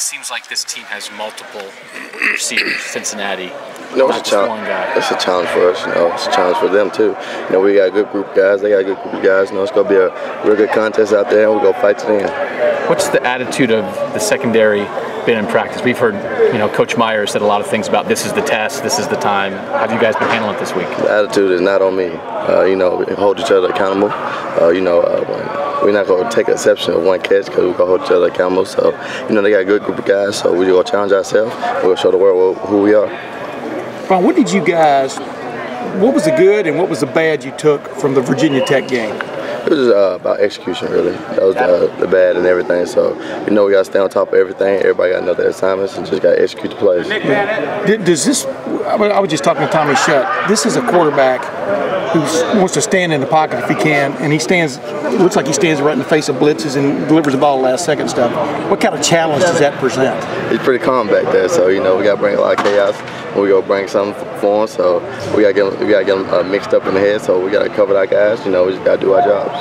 seems like this team has multiple receivers. Cincinnati, No, not just one guy. It's a challenge for us. It's a challenge for them too. We got a good group of guys. They got a good group of guys. It's going to be a real good contest out there, and we're going to fight to the end. What's the attitude of the secondary been in practice? We've heard, Coach Meyer said a lot of things about this is the test, this is the time. How have you guys been handling it this week? The attitude is not on me. We hold each other accountable. We're not going to take exception of one catch because we're going to hold each other accountable. So, they got a good group of guys, so we're going to challenge ourselves. We're going to show the world who we are. Ron, what was the good and what was the bad you took from the Virginia Tech game? It was about execution, really. That was the bad and everything. So, we got to stay on top of everything. Everybody got to know their assignments and just got to execute the plays. Does this, I was just talking to Tommy Shutt. This is a quarterback who wants to stand in the pocket if he can, and looks like he stands right in the face of blitzes and delivers the ball last second stuff. What kind of challenge does that present? He's pretty calm back there, so, we got to bring a lot of chaos. We go bring something for him, so we got to get them mixed up in the head. So we got to cover our guys. We just got to do our jobs.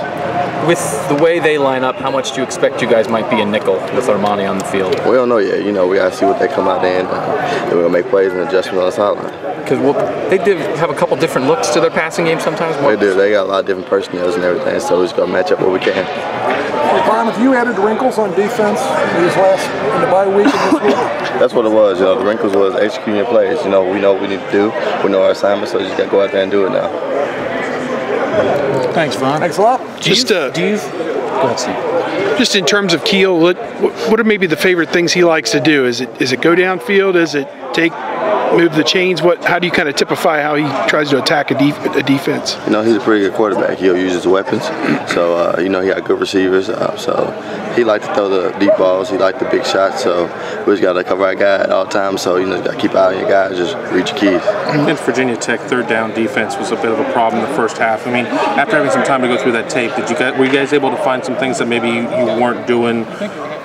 With the way they line up, how much do you expect you guys might be in nickel with Armani on the field? We don't know yet. We got to see what they come out there and we're gonna make plays and adjustments on the sideline. Because they did have a couple different looks to their passing game sometimes. They do. They got a lot of different personnel and everything, so we just got to match up what we can. Ron, have you added wrinkles on defense in the bye week and this week? That's what it was. The wrinkles was executing your plays. We know what we need to do. We know our assignments, so you just got to go out there and do it now. Thanks, Ron. Thanks a lot. Go ahead, Steve. Just in terms of Keel, what are maybe the favorite things he likes to do? Is it go downfield? Is it move the chains? How do you kind of typify how he tries to attack a defense? He's a pretty good quarterback. He'll use his weapons. So, he got good receivers. So he likes to throw the deep balls. He likes the big shots. So we just got to cover our guy at all times. So, you got to keep out on your guys, just reach your keys. Against Virginia Tech, third down defense was a bit of a problem in the first half. After having some time to go through that tape, were you guys able to find some things that maybe you weren't doing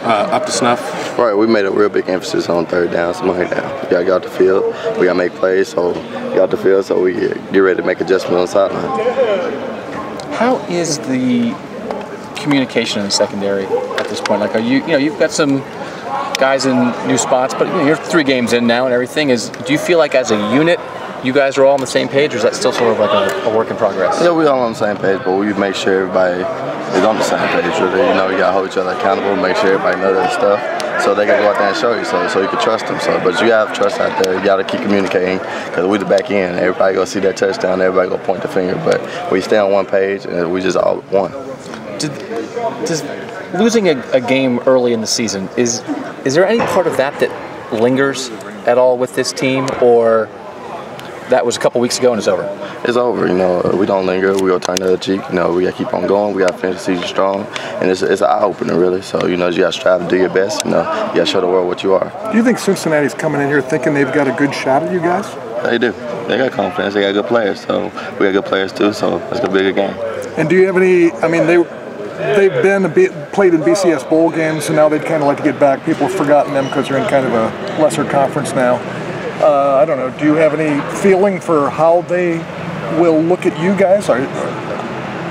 up to snuff? Right, we made a real big emphasis on third down, money down. We got to get out the field. We got to make plays, so get out the field so we get ready to make adjustments on the sideline. How is the communication in the secondary at this point? Are you've got some guys in new spots, but you're 3 games in now and everything. Do you feel like as a unit you guys are all on the same page, or is that still sort of like a work in progress? Yeah, we're all on the same page, but we make sure everybody is on the same page. Really, we got to hold each other accountable, make sure everybody knows their stuff, so they got to go out there and show you, so you can trust them. But you have trust out there. You got to keep communicating, because we the back end. Everybody gonna see that touchdown. Everybody gonna point the finger, but we stay on one page, and we just all one. Does losing a game early in the season, is there any part of that lingers at all with this team, or that was a couple weeks ago and it's over? It's over, we don't linger, we go turn the other cheek, we got to keep on going, we got to finish the season strong, and it's an eye-opener, really, so, you got to strive to do your best, you got to show the world what you are. Do you think Cincinnati's coming in here thinking they've got a good shot at you guys? They do. They got confidence, they got good players, so we got good players too, so it's going to be a good game. And do you have any, they've played in BCS bowl games, so now they'd kind of like to get back. People have forgotten them because they're in kind of a lesser conference now. I don't know. Do you have any feeling for how they will look at you guys? I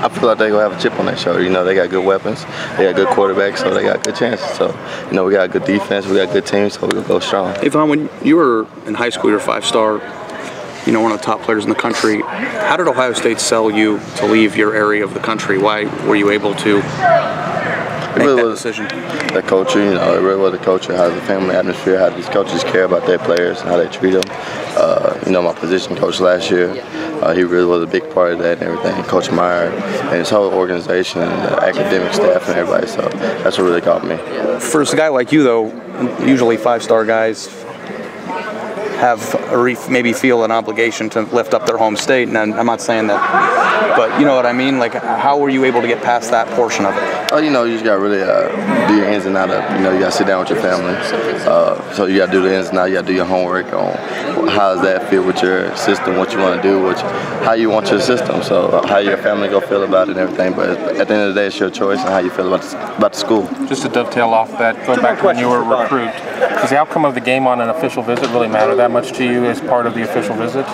feel like they're going to have a chip on their shoulder. They got good weapons. They got good quarterbacks, so they got good chances. So, we got a good defense. We got good teams, so we're going to go strong. Hey, Vaughn, when you were in high school, you were a 5-star, one of the top players in the country. How did Ohio State sell you to leave your area of the country? Why were you able to make that decision? The culture, it really was the culture, how the family atmosphere, how these coaches care about their players and how they treat them. My position coach last year, he really was a big part of that and everything. Coach Meyer and his whole organization and the academic staff and everybody, so that's what really caught me. For a guy like you, though, usually 5-star guys have maybe feel an obligation to lift up their home state, and I'm not saying that, but you know what I mean? How were you able to get past that portion of it? You just got to really do your ins and outs of, you got to sit down with your family. So you got to do the ins and outs, you got to do your homework on how does that fit with your system, what you want to do, how you want your system, so how your family going to feel about it and everything. But at the end of the day, it's your choice and how you feel about the school. Just to dovetail off that, going back to when you were a recruit, does the outcome of the game on an official visit really matter that much to you as part of the official visit?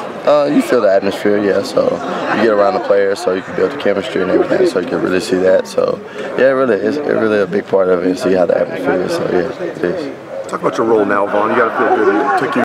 You feel the atmosphere, yeah, so you get around the players so you can build the chemistry and everything, so you can really see that. So, yeah, it's really a big part of it, and see how the atmosphere is, so yeah, it is. Talk about your role now, Vaughn. You got to feel good. It took you